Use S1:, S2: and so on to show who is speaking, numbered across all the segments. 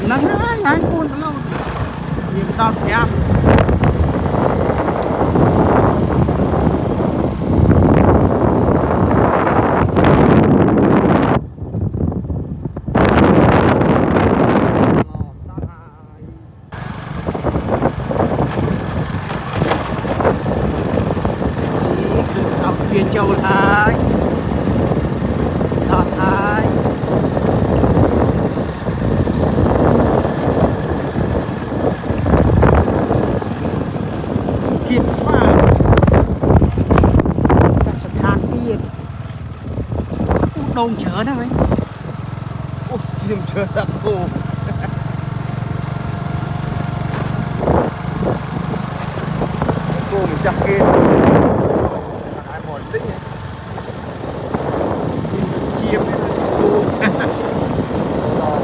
S1: nắng ngay buồn lâu nhiều tao kém châu thái thọ thái kiệt pha cácสถานที่อุดมเฉินนะไหม
S2: Chim chưa thật cô mình chắc kia hai mòn tích nhỉ chim cô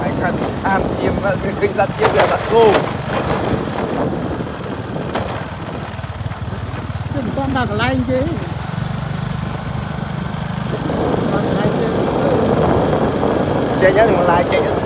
S2: anh cần ăn chim cái kinh ra chim là thật cô
S1: chứ con đặt lại chứ
S2: chơi nhớ đừng lại chơi nhớ